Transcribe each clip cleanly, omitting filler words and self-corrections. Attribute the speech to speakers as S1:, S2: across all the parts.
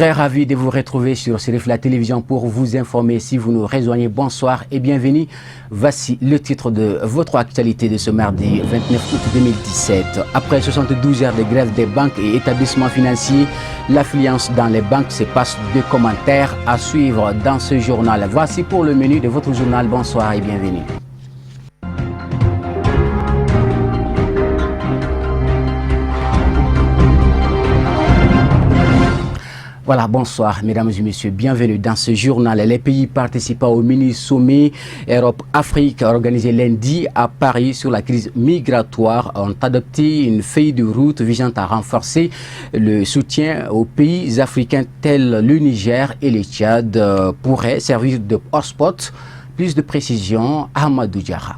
S1: Très ravi de vous retrouver sur Serif la télévision pour vous informer. Si vous nous rejoignez, bonsoir et bienvenue. Voici le titre de votre actualité de ce mardi 29 août 2017. Après 72 heures de grève des banques et établissements financiers, l'affluence dans les banques se passe de commentaires à suivre dans ce journal. Voici pour le menu de votre journal. Bonsoir et bienvenue. Voilà, bonsoir mesdames et messieurs, bienvenue dans ce journal. Les pays participant au mini-sommet Europe-Afrique organisé lundi à Paris sur la crise migratoire ont adopté une feuille de route visant à renforcer le soutien aux pays africains tels le Niger et le Tchad pourraient servir de hotspot. Plus de précision, Ahmadou Diarra.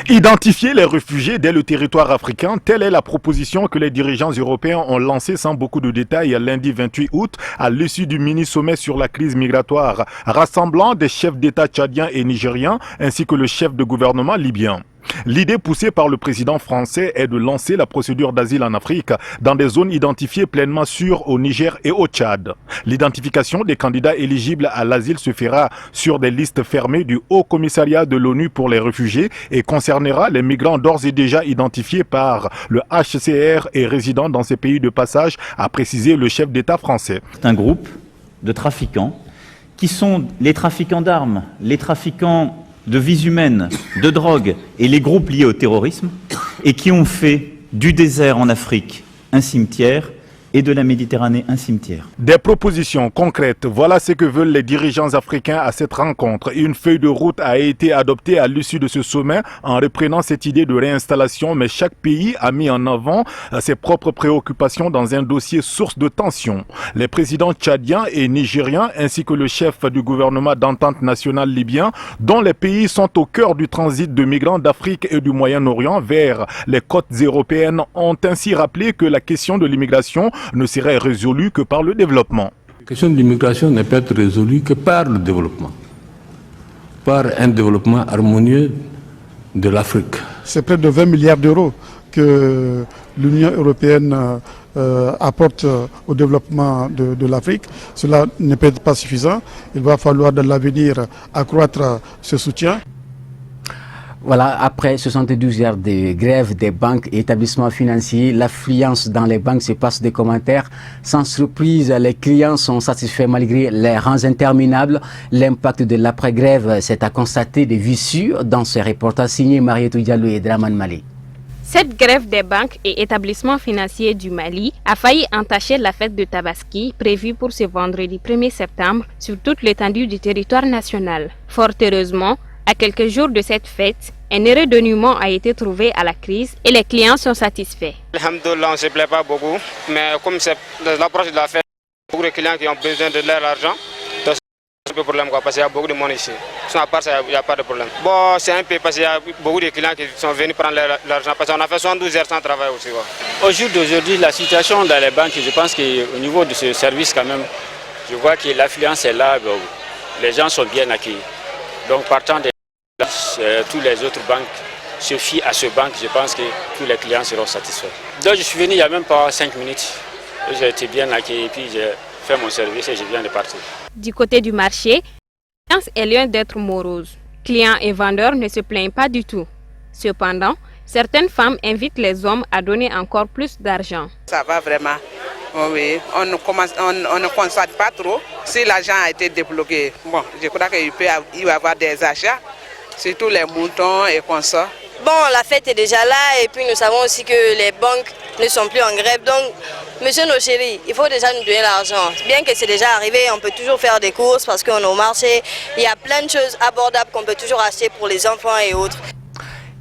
S2: Identifier les réfugiés dès le territoire africain, telle est la proposition que les dirigeants européens ont lancée sans beaucoup de détails lundi 28 août à l'issue du mini-sommet sur la crise migratoire, rassemblant des chefs d'État tchadiens et nigériens ainsi que le chef de gouvernement libyen. L'idée poussée par le président français est de lancer la procédure d'asile en Afrique dans des zones identifiées pleinement sûres au Niger et au Tchad. L'identification des candidats éligibles à l'asile se fera sur des listes fermées du Haut Commissariat de l'ONU pour les réfugiés et concernera les migrants d'ores et déjà identifiés par le HCR et résidant dans ces pays de passage, a précisé le chef d'État français.
S3: C'est un groupe de trafiquants qui sont les trafiquants d'armes, les trafiquants de vies humaines, de drogue et les groupes liés au terrorisme et qui ont fait du désert en Afrique un cimetière et de la Méditerranée un cimetière.
S2: Des propositions concrètes, voilà ce que veulent les dirigeants africains à cette rencontre. Une feuille de route a été adoptée à l'issue de ce sommet en reprenant cette idée de réinstallation, mais chaque pays a mis en avant ses propres préoccupations dans un dossier source de tension. Les présidents tchadiens et nigériens ainsi que le chef du gouvernement d'entente nationale libyen, dont les pays sont au cœur du transit de migrants d'Afrique et du Moyen-Orient vers les côtes européennes, ont ainsi rappelé que la question de l'immigration ne serait résolue que par le développement.
S4: La question de l'immigration ne peut être résolue que par le développement, par un développement harmonieux de l'Afrique.
S5: C'est près de 20 milliards d'euros que l'Union européenne apporte au développement de l'Afrique. Cela ne peut être pas suffisant. Il va falloir dans l'avenir accroître ce soutien.
S1: Voilà, après 72 heures de grève des banques et établissements financiers, l'affluence dans les banques se passe des commentaires. Sans surprise, les clients sont satisfaits malgré les rangs interminables. L'impact de l'après-grève, c'est à constater des visu dans ce reportage signé Marietou Diallo et Draman Mali.
S6: Cette grève des banques et établissements financiers du Mali a failli entacher la fête de Tabaski prévue pour ce vendredi 1er septembre sur toute l'étendue du territoire national. Fort heureusement, à quelques jours de cette fête, un heureux dénouement a été trouvé à la crise et les clients sont satisfaits.
S7: Alhamdoulilah, on ne se plaît pas beaucoup, mais comme c'est l'approche de la fête, beaucoup de clients qui ont besoin de leur argent, donc c'est un peu problème parce qu'il y a beaucoup de monde ici. Sinon, à part ça, il n'y a pas de problème. Bon, c'est un peu parce qu'il y a beaucoup de clients qui sont venus prendre l'argent parce qu'on a fait 72 heures sans travail aussi.
S8: Au jour d'aujourd'hui, la situation dans les banques, je pense qu'au niveau de ce service quand même, je vois que l'affluence est là, les gens sont bien accueillis. Donc partant de tous les autres banques se fient à ce banque, je pense que tous les clients seront satisfaits. Donc je suis venu il n'y a même pas 5 minutes, j'ai été bien accueilli et puis j'ai fait mon service et je viens de partir.
S6: Du côté du marché, l'ambiance est loin d'être morose. Clients et vendeurs ne se plaignent pas du tout. Cependant, certaines femmes invitent les hommes à donner encore plus d'argent.
S9: Ça va vraiment. Oui, on ne constate pas trop si l'argent a été débloqué. Bon, je crois qu'il va y avoir des achats, surtout les moutons et comme ça.
S10: Bon, la fête est déjà là et puis nous savons aussi que les banques ne sont plus en grève. Donc, monsieur nos chéris, il faut déjà nous donner l'argent. Bien que c'est déjà arrivé, on peut toujours faire des courses parce qu'on est au marché. Il y a plein de choses abordables qu'on peut toujours acheter pour les enfants et autres.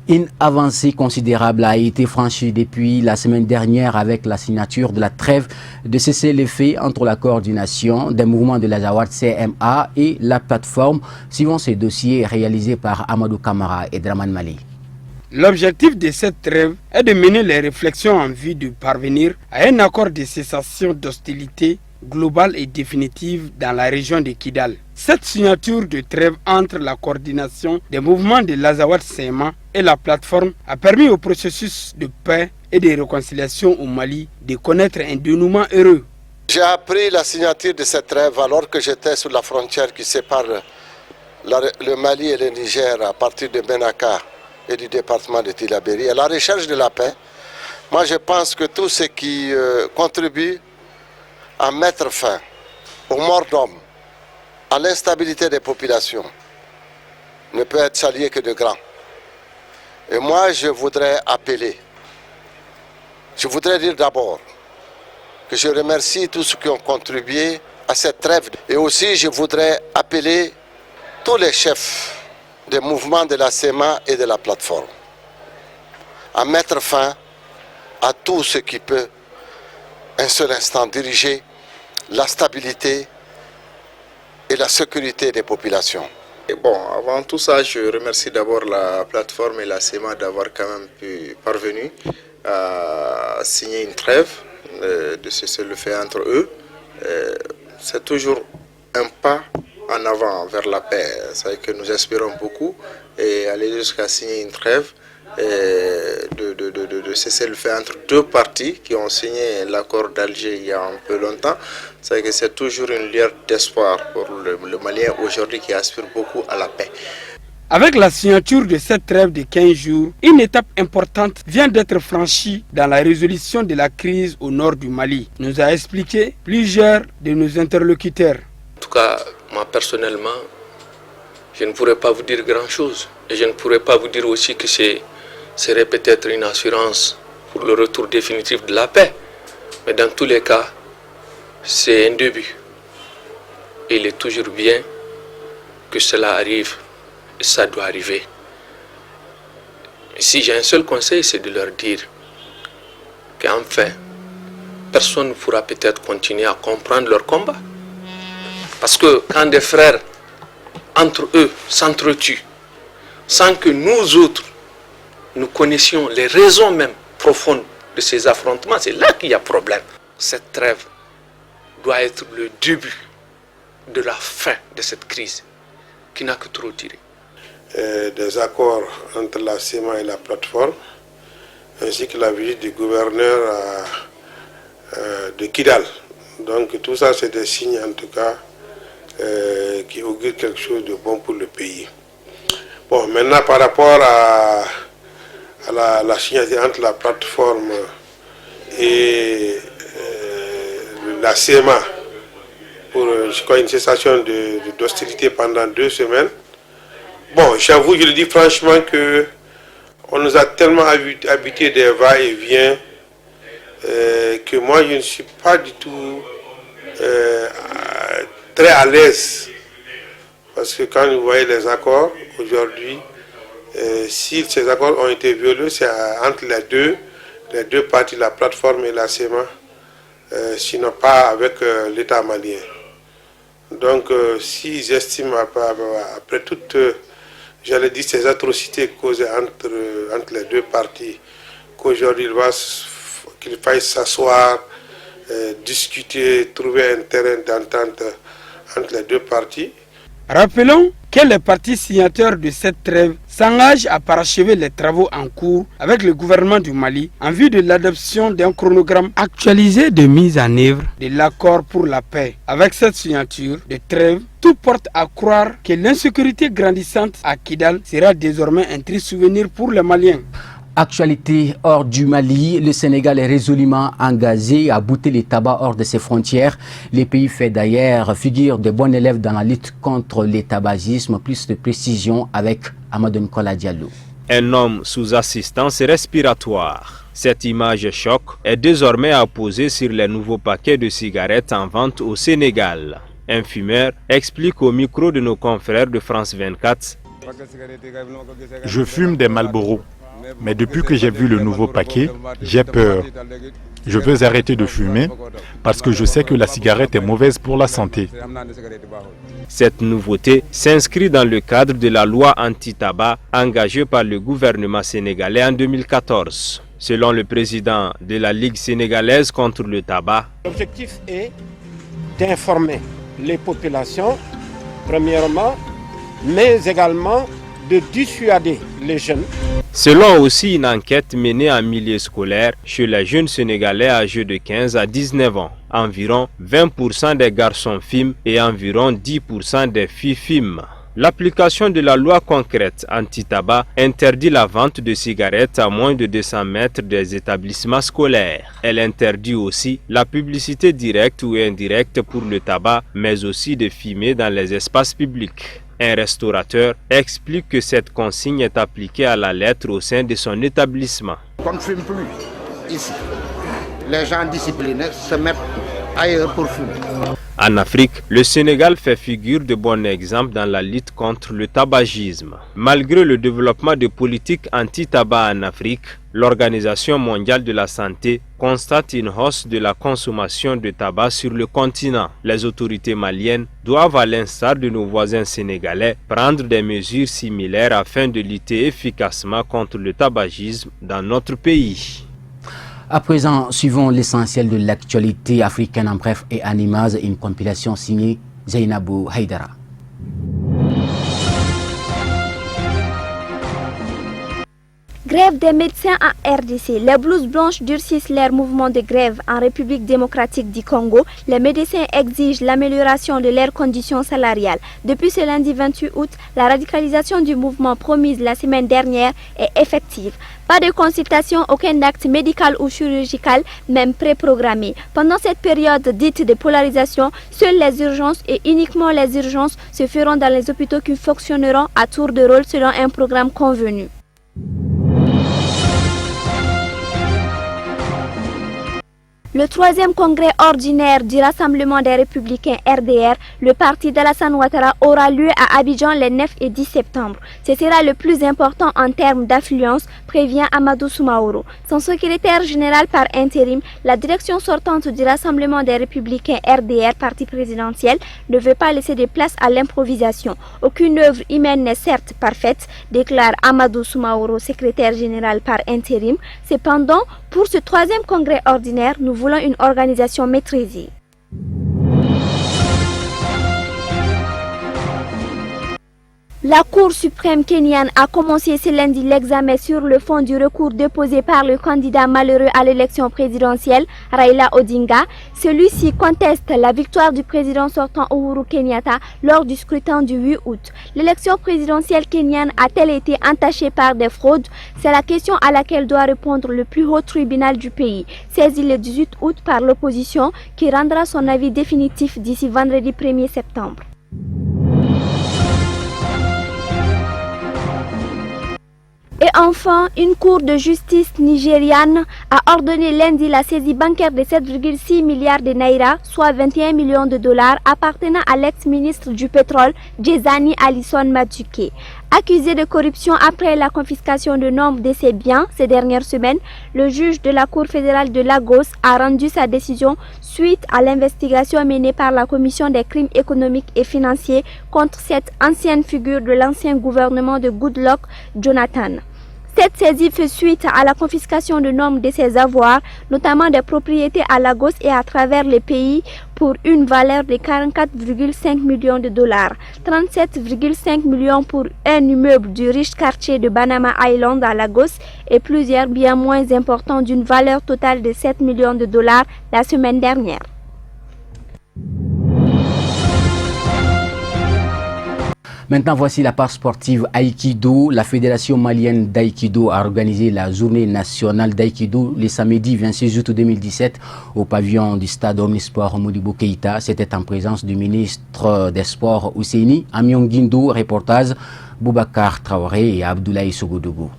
S1: Une avancée considérable a été franchie depuis la semaine dernière avec la signature de la trêve de cessez-le-feu entre la coordination des mouvements de l'Azawad CMA et la plateforme, suivant ces dossiers réalisés par Amadou Kamara et Draman Mali.
S11: L'objectif de cette trêve est de mener les réflexions en vue de parvenir à un accord de cessation d'hostilité globale et définitive dans la région de Kidal. Cette signature de trêve entre la coordination des mouvements de l'Azawad CMA et la plateforme a permis au processus de paix et de réconciliation au Mali de connaître un dénouement heureux.
S12: J'ai appris la signature de cette trêve alors que j'étais sur la frontière qui sépare le Mali et le Niger à partir de Benaka et du département de Tillabéri. À la recherche de la paix, moi je pense que tout ce qui contribue à mettre fin aux morts d'hommes, à l'instabilité des populations, ne peut être salué que de grand. Et moi je voudrais dire d'abord que je remercie tous ceux qui ont contribué à cette trêve. Et aussi je voudrais appeler tous les chefs des mouvements de la CEMA et de la plateforme à mettre fin à tout ce qui peut un seul instant diriger la stabilité et la sécurité des populations.
S13: Et bon, avant tout ça, je remercie d'abord la plateforme et la CEMA d'avoir quand même pu parvenir à signer une trêve de cessez-le-feu entre eux. C'est toujours un pas en avant vers la paix. C'est vrai que nous espérons beaucoup et aller jusqu'à signer une trêve de cessez-le-feu entre deux parties qui ont signé l'accord d'Alger il y a un peu longtemps. C'est vrai que c'est toujours une lueur d'espoir pour le Malien aujourd'hui qui aspire beaucoup à la paix.
S11: Avec la signature de cette trêve de 15 jours, une étape importante vient d'être franchie dans la résolution de la crise au nord du Mali, nous a expliqué plusieurs de nos interlocuteurs.
S14: En tout cas, moi personnellement, je ne pourrais pas vous dire grand-chose. Et je ne pourrais pas vous dire aussi que serait peut-être une assurance pour le retour définitif de la paix. Mais dans tous les cas, c'est un début. Et il est toujours bien que cela arrive. Et ça doit arriver. Et si j'ai un seul conseil, c'est de leur dire qu'enfin, personne ne pourra peut-être continuer à comprendre leur combat. Parce que quand des frères, entre eux, s'entretuent, sans que nous autres, nous connaissions les raisons même profondes de ces affrontements, c'est là qu'il y a problème. Cette trêve doit être le début de la fin de cette crise qui n'a que trop duré.
S15: Des accords entre la CEMA et la plateforme, ainsi que la visite du gouverneur de Kidal. Donc tout ça, c'est des signes en tout cas qui augurent quelque chose de bon pour le pays. Bon, maintenant par rapport à la signature entre la plateforme et la CEMA pour je crois, une cessation d'hostilité pendant 2 semaines. Bon, j'avoue, je le dis franchement que on nous a tellement habitués des va-et-vient que moi je ne suis pas du tout très à l'aise. Parce que quand vous voyez les accords aujourd'hui, si ces accords ont été violés, c'est entre les deux parties, la plateforme et la CEMA, sinon pas avec l'État malien. Donc s'ils estiment après toutes, j'allais dire, ces atrocités causées entre les deux parties, qu'aujourd'hui qu'il faille s'asseoir, discuter, trouver un terrain d'entente entre les deux parties.
S11: Rappelons que les partis signataires de cette trêve s'engagent à parachever les travaux en cours avec le gouvernement du Mali en vue de l'adoption d'un chronogramme actualisé de mise en œuvre de l'accord pour la paix. Avec cette signature de trêve, tout porte à croire que l'insécurité grandissante à Kidal sera désormais un triste souvenir pour les Maliens.
S1: Actualité hors du Mali, le Sénégal est résolument engagé à bouter les tabacs hors de ses frontières. Le pays fait d'ailleurs figure de bons élèves dans la lutte contre les tabagismes. Plus de précision avec Amadou Nkola Diallo.
S16: Un homme sous assistance respiratoire. Cette image choc est désormais apposée sur les nouveaux paquets de cigarettes en vente au Sénégal. Un fumeur explique au micro de nos confrères de France 24.
S2: Je fume des Marlboro. Mais depuis que j'ai vu le nouveau paquet, j'ai peur. Je veux arrêter de fumer parce que je sais que la cigarette est mauvaise pour la santé.
S16: Cette nouveauté s'inscrit dans le cadre de la loi anti-tabac engagée par le gouvernement sénégalais en 2014. Selon le président de la Ligue sénégalaise contre le tabac,
S17: l'objectif est d'informer les populations, premièrement, mais également de dissuader les jeunes.
S16: Selon aussi une enquête menée en milieu scolaire chez les jeunes Sénégalais âgés de 15 à 19 ans, environ 20% des garçons fument et environ 10% des filles fument. L'application de la loi concrète anti-tabac interdit la vente de cigarettes à moins de 200 mètres des établissements scolaires. Elle interdit aussi la publicité directe ou indirecte pour le tabac, mais aussi de fumer dans les espaces publics. Un restaurateur explique que cette consigne est appliquée à la lettre au sein de son établissement.
S18: On ne fume plus ici. Les gens disciplinés se mettent ailleurs pour fumer.
S16: En Afrique, le Sénégal fait figure de bon exemple dans la lutte contre le tabagisme. Malgré le développement de politiques anti-tabac en Afrique, l'Organisation mondiale de la santé constate une hausse de la consommation de tabac sur le continent. Les autorités maliennes doivent, à l'instar de nos voisins sénégalais, prendre des mesures similaires afin de lutter efficacement contre le tabagisme dans notre pays.
S1: À présent, suivons l'essentiel de l'actualité africaine en bref et en images, une compilation signée Zainabou Haïdara.
S19: Grève des médecins en RDC. Les blouses blanches durcissent leur mouvement de grève en République démocratique du Congo. Les médecins exigent l'amélioration de leurs conditions salariales. Depuis ce lundi 28 août, la radicalisation du mouvement promise la semaine dernière est effective. Pas de consultation, aucun acte médical ou chirurgical, même préprogrammé. Pendant cette période dite de polarisation, seules les urgences et uniquement les urgences se feront dans les hôpitaux qui fonctionneront à tour de rôle selon un programme convenu. Le 3e congrès ordinaire du Rassemblement des Républicains RDR, le parti d'Alassane Ouattara, aura lieu à Abidjan les 9 et 10 septembre. Ce sera le plus important en termes d'affluence, prévient Amadou Soumaoro. Son secrétaire général par intérim, la direction sortante du Rassemblement des Républicains RDR, parti présidentiel, ne veut pas laisser de place à l'improvisation. Aucune œuvre humaine n'est certes parfaite, déclare Amadou Soumaoro, secrétaire général par intérim. Cependant, pour ce 3e congrès ordinaire, nous voulons une organisation maîtrisée. La Cour suprême kenyane a commencé ce lundi l'examen sur le fond du recours déposé par le candidat malheureux à l'élection présidentielle, Raila Odinga. Celui-ci conteste la victoire du président sortant Uhuru Kenyatta lors du scrutin du 8 août. L'élection présidentielle kenyane a-t-elle été entachée par des fraudes? C'est la question à laquelle doit répondre le plus haut tribunal du pays, saisi le 18 août par l'opposition, qui rendra son avis définitif d'ici vendredi 1er septembre. Et enfin, une cour de justice nigériane a ordonné lundi la saisie bancaire de 7,6 milliards de naira, soit 21 millions de dollars, appartenant à l'ex-ministre du pétrole, Jezani Alison Madueke. Accusé de corruption après la confiscation de nombre de ses biens ces dernières semaines, le juge de la Cour fédérale de Lagos a rendu sa décision suite à l'investigation menée par la Commission des crimes économiques et financiers contre cette ancienne figure de l'ancien gouvernement de Goodluck Jonathan. Cette saisie fait suite à la confiscation de nombre de ses avoirs, notamment des propriétés à Lagos et à travers le pays, pour une valeur de 44,5 millions de dollars, 37,5 millions pour un immeuble du riche quartier de Banama Island à Lagos et plusieurs biens moins importants d'une valeur totale de 7 millions de dollars la semaine dernière.
S1: Maintenant, voici la part sportive Aïkido. La Fédération malienne d'Aïkido a organisé la journée nationale d'Aïkido le samedi 26 août 2017 au pavillon du stade Omnisport Modibo Keïta. C'était en présence du ministre des Sports Ousseini Amion Guindo, reportage Boubacar Traoré et Abdoulaye Sogodougou.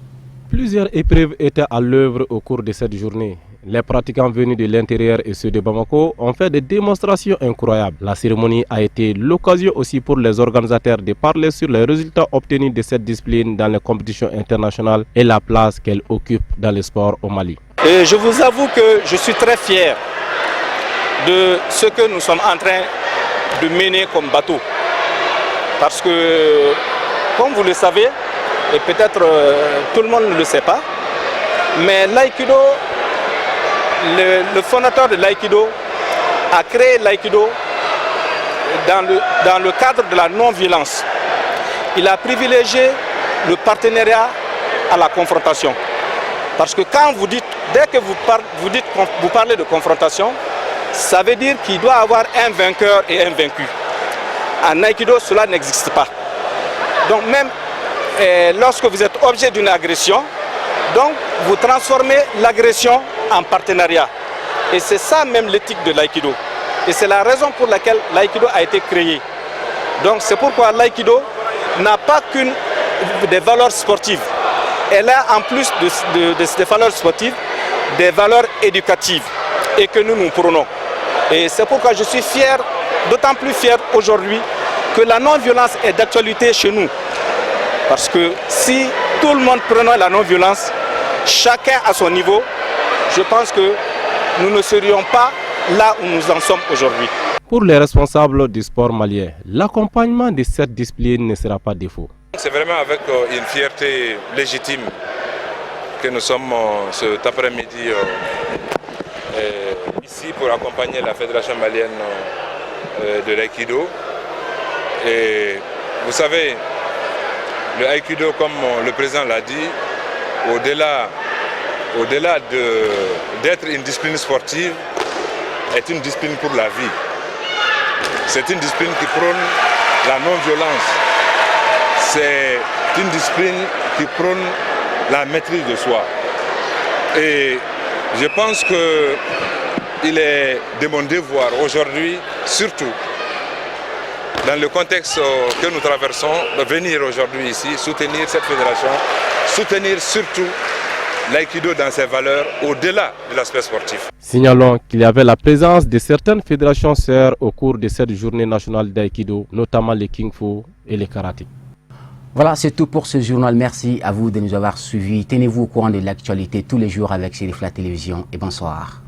S20: Plusieurs épreuves étaient à l'œuvre au cours de cette journée. Les pratiquants venus de l'intérieur et ceux de Bamako ont fait des démonstrations incroyables. La cérémonie a été l'occasion aussi pour les organisateurs de parler sur les résultats obtenus de cette discipline dans les compétitions internationales et la place qu'elle occupe dans le sport au Mali.
S21: Et je vous avoue que je suis très fier de ce que nous sommes en train de mener comme bateau. Parce que, comme vous le savez, et peut-être tout le monde ne le sait pas, mais l'aïkido, le fondateur de l'aïkido a créé l'aïkido dans le cadre de la non-violence. Il a privilégié le partenariat à la confrontation. Parce que quand vous dites, dès que vous parlez de confrontation, ça veut dire qu'il doit y avoir un vainqueur et un vaincu. En Aïkido, cela n'existe pas. Donc même lorsque vous êtes objet d'une agression, donc vous transformez l'agression en partenariat. Et c'est ça même l'éthique de l'Aïkido. Et c'est la raison pour laquelle l'Aïkido a été créé. Donc c'est pourquoi l'Aïkido n'a pas qu'une des valeurs sportives. Elle a en plus des valeurs sportives, des valeurs éducatives et que nous prônons. Et c'est pourquoi je suis fier, d'autant plus fier aujourd'hui que la non-violence est d'actualité chez nous. Parce que si tout le monde prenait la non-violence, chacun à son niveau, je pense que nous ne serions pas là où nous en sommes aujourd'hui.
S20: Pour les responsables du sport malien, l'accompagnement de cette discipline ne sera pas défaut.
S3: C'est vraiment avec une fierté légitime que nous sommes cet après-midi ici pour accompagner la Fédération malienne de l'Aïkido. Et vous savez, le Aïkido, comme le président l'a dit, au-delà d'être une discipline sportive, est une discipline pour la vie. C'est une discipline qui prône la non-violence. C'est une discipline qui prône la maîtrise de soi. Et je pense qu'il est de mon devoir aujourd'hui, surtout dans le contexte que nous traversons, de venir aujourd'hui ici, soutenir cette fédération, soutenir surtout l'Aïkido dans ses valeurs au-delà de l'aspect sportif.
S20: Signalons qu'il y avait la présence de certaines fédérations sœurs au cours de cette journée nationale d'Aïkido, notamment les Kung Fu et les Karaté.
S1: Voilà, c'est tout pour ce journal. Merci à vous de nous avoir suivis. Tenez-vous au courant de l'actualité tous les jours avec Chérif la télévision et bonsoir.